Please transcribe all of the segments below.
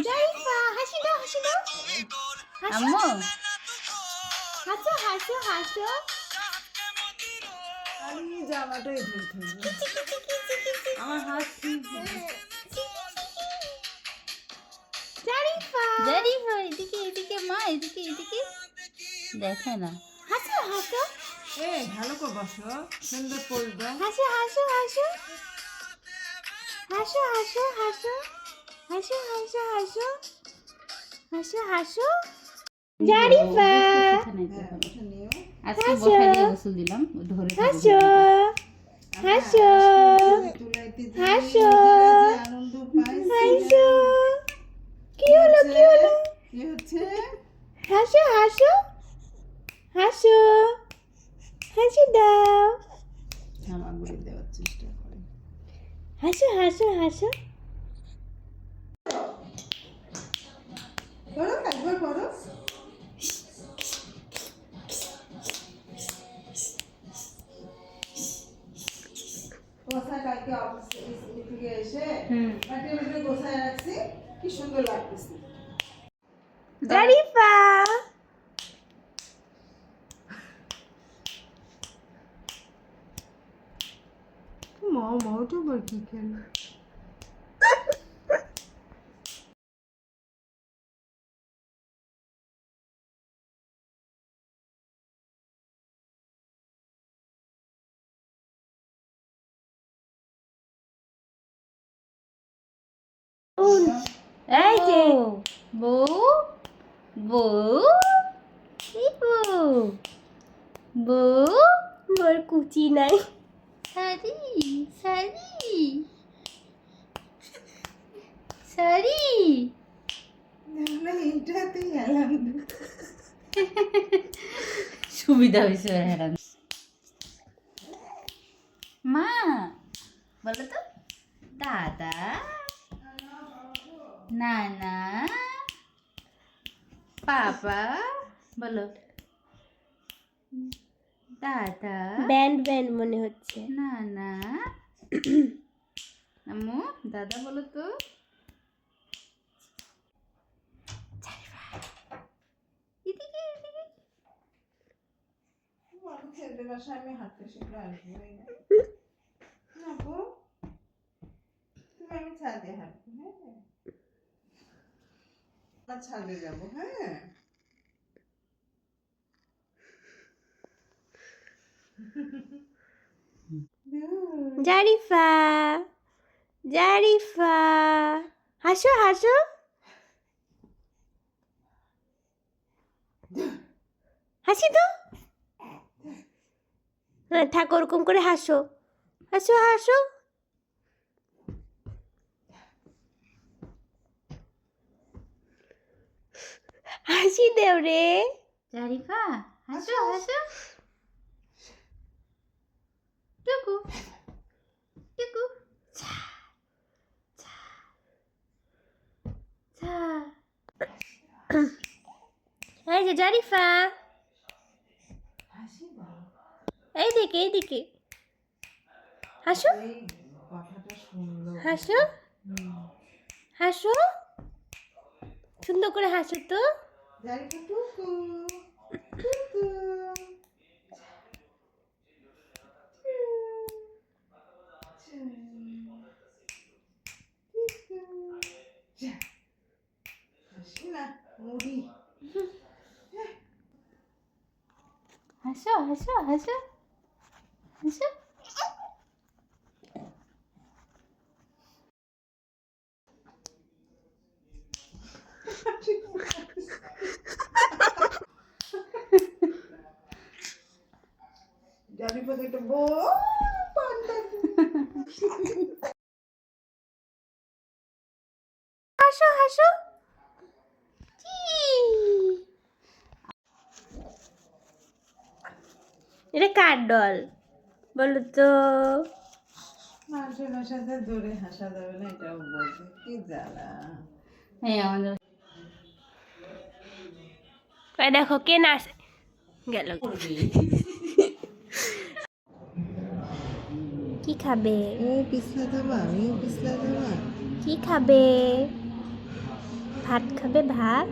জারিফা হাসি দাও হাসি দাও। আম্মু হাসো হাসো হাসো। আমি জামাটাই ধরতে হবে। কিচি কিচি কিচি কিচি। আমার হাত ঠিক জারিফা জারিফা এদিকে এদিকে মা এদিকে এদিকে দেখে না। হাসো হাসো ভালো করে বসো, সুন্দর পোজ দাও। হাসো হাসো হাসো হাসো হাসো হাসো হাসো হাসো হাসো হাসো হাসো। জারিফা ওটা নিও। আজকে বসা দিয়ে গোসল দিলাম ধরে হাসো হাসো তুলাইতে হাসো আনন্দ পাইছি। হাসো। কি হলো কি হলো? কি হচ্ছে? হাসো হাসো হাসো হাসি দাও। হামাগুড়ি দেওয়ার চেষ্টা করে। হাসো হাসো হাসো। করো, একবার করো। গোছায় কালকে অফিস থেকে এসে টেবিলে গোছায় রাখছি, কি সুন্দর লাগতেছে। জারিফা মা ওটা আবার কি খেলো? এই যে বউ বউ এই বউ বউ মোর কুচি নাই। সারি সারি সারি এইটাতেই অ্যালার্ম সুবিধা হয়েছে হ্যাঁ। মা বলো তো দাদা নানা পাপা বলো দাদা ব্যান্ড ব্যান্ড মনে হচ্ছে। নানা আম্মু দাদা বলো তো এদিকে এদিকে ছেলেদের বাসায় আমি হাঁটতে শিখলে আসবোই না। না বউ, তুমি আমি ছাদে হাঁটবো, হ্যাঁ আমরা ছাদে যাবো, হ্যাঁ জারিফা জারিফা হাসো হাসো হাসি তো। হ্যাঁ ঠাকুর ওরকম করে হাসো হাসো হাসো। হাসি দেও রে। জারিফা হাসো হাসো টুকু টুকু ছা ছা ছা এই যে জারিফা হাসি দাও। এইদিকে এইদিকে হাসো এই কথাটা শুনলো। হাসো হাসো সুন্দর করে হাসো তো। জারিফা টুকু টুকু হাসি না মুড়ি। হাসো হাসো হাসো হাসো জারিফা একটা বড় পান্ডা। হাসো হাসো চি। এটা কার ডল বলো তো? মানুষের ভাষাতে ধরে হাসা যাবে না, এটাও বলছে কি জ্বালা। হ্যাঁ আমাদের ওই দেখো কে নাচ গেল। কি খাবে? ও পিছলা দেবা, আমিও পিছলা দেবা। কি খাবে? ভাত খাবে, ভাত?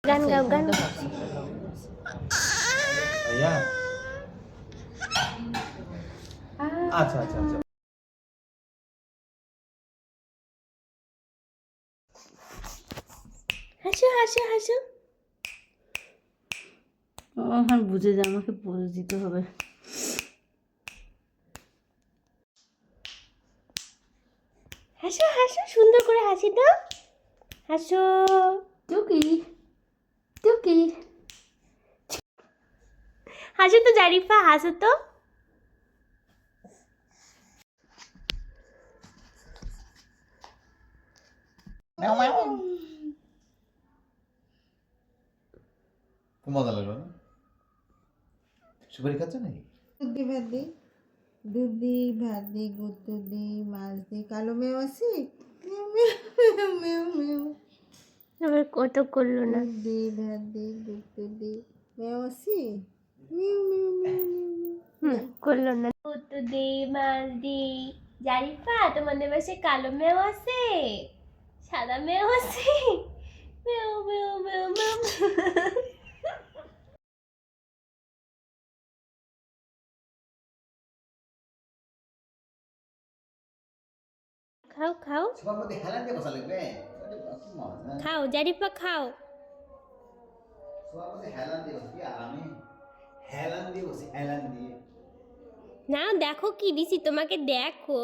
গান গাও, গান গাও। भैया अच्छा अच्छा अच्छा হাসো হাসো হাসো। আমার বুঝে যা, আমাকে পড়ে দিতে হবে। হাসো হাসো, সুন্দর করে হাসি দাও। হাসো। টুকি টুকি। হাসো তো জারিফা, হাসো তো। খুব মজা লাগলো না? সুপারি খাচ্ছ নাকি? দুধ দি ভাত দি গুঁতো দি মাছ দি কালো মেও আছে মেও মেও মেও আবার কত করলো না। দুধ দি ভাত দি গুঁতো দি মেও আছে মেও মেও মেও মেও করলো না। তো দে, মাছ দি। জারিফা, তোমাদের বাসায় কালো মেও আছে, সাদা মেও আছে? মেও মেও মেও মেও। খাও খাও সবার মধ্যে হেলান দিয়ে বসা লাগবে। আরে বাহ, কি মজা। খাও জারিফা, খাও। সবার মধ্যে হেলান দিয়ে বসি, আরামে হেলান দিয়ে বসি, হেলান দিয়ে। না দেখো কি দিছি তোমাকে, দেখো।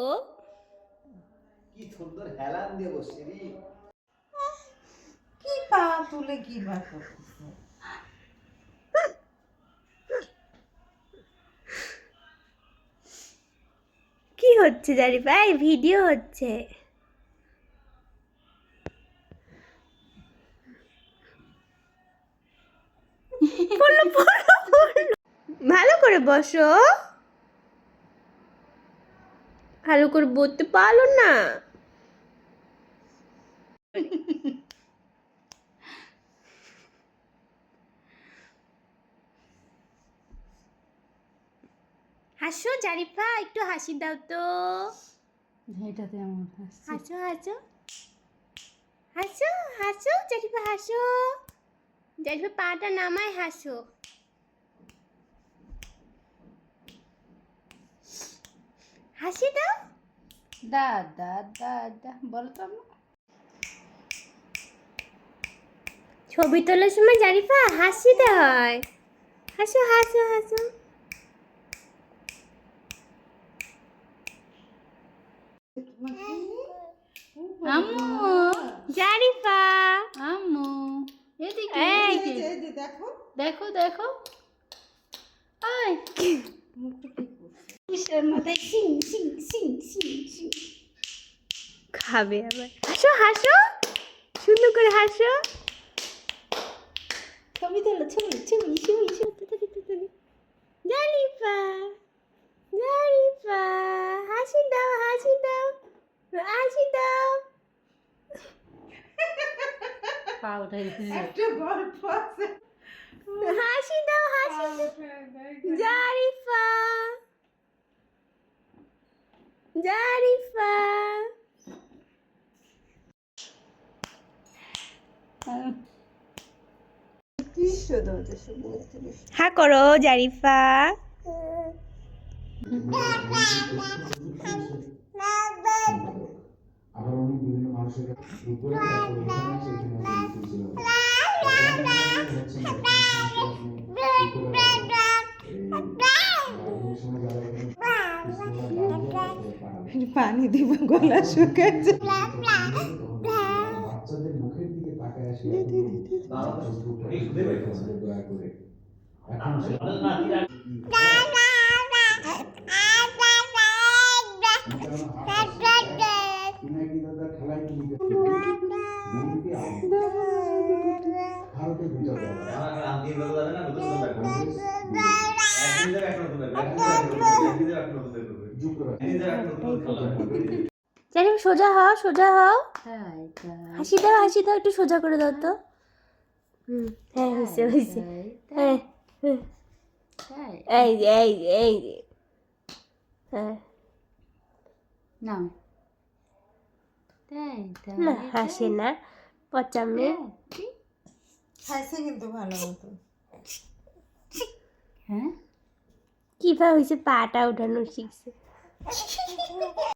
কি সুন্দর হেলান দিয়ে বসছি রে। কি পা তুলে কি বা করতেছে কি হচ্ছে জারিফা? এই ভিডিও হচ্ছে। পড়লো, পড়লো, পড়লো। ভালো করে বসো। ভালো করে বলতে পারলো না। হাসো জারিফা, একটু হাসি দাও তো। এটাতে আমার হাসছে। হাসো হাসো হাসো হাসো জারিফা, হাসো। জারিফা পাটা নামায় হাসো। হাসি দাও। দা দা দা দা বলো তো আম্মু। ছবি তোলার সময় জারিফা হাসি দেয়। হাসো হাসো হাসো। আম্মু জারিফা, আম্মু এদিকে এই। এদিকে। এই যে দেখো দেখো দেখো। আয় মুখটা কি করছে কিসের মাথায় সিং সিং সিং সিং সিং। খাবে আবার। হাসো হাসো, সুন্দর করে হাসো। ছবি তোলো, ছবি ছবি ছবি ছবি। জারিফা, জারিফা, হাসি দাও, হাসি দাও, হাসি দাও। পা উঠাই দিয়েছে। একটা গল্প আছে হাসি দাও, হাসি দাও। জারিফা, জারিফা। হ্যাঁ করো জারিফা। আবার অনেক বিভিন্ন মানুষের উপরে তারপরে এখানে আছে, এখানে আছে, দেখতেছিলাম। পানি দিব গলা শুকাচ্ছে বাচ্চাদের মুখের দিকে তাকায় আসে দয়া করে এখন খেলায় তুমি ভারতের বিচার জারিফা সোজা হও, সোজা হও। তাই তাই হাসি দাও, হাসি দাও, একটু সোজা করে দাও তো। হ্যাঁ হয়েছে হয়েছে। হ্যাঁ হ্যাঁ। তাই এই যে এই যে এই যে হ্যাঁ নাও তাই না হাসে না পচা মেয়ে খাইছে কিন্তু ভালো মতো। হ্যাঁ কিভাবে হয়েছে পাটা উঠানো শিখছে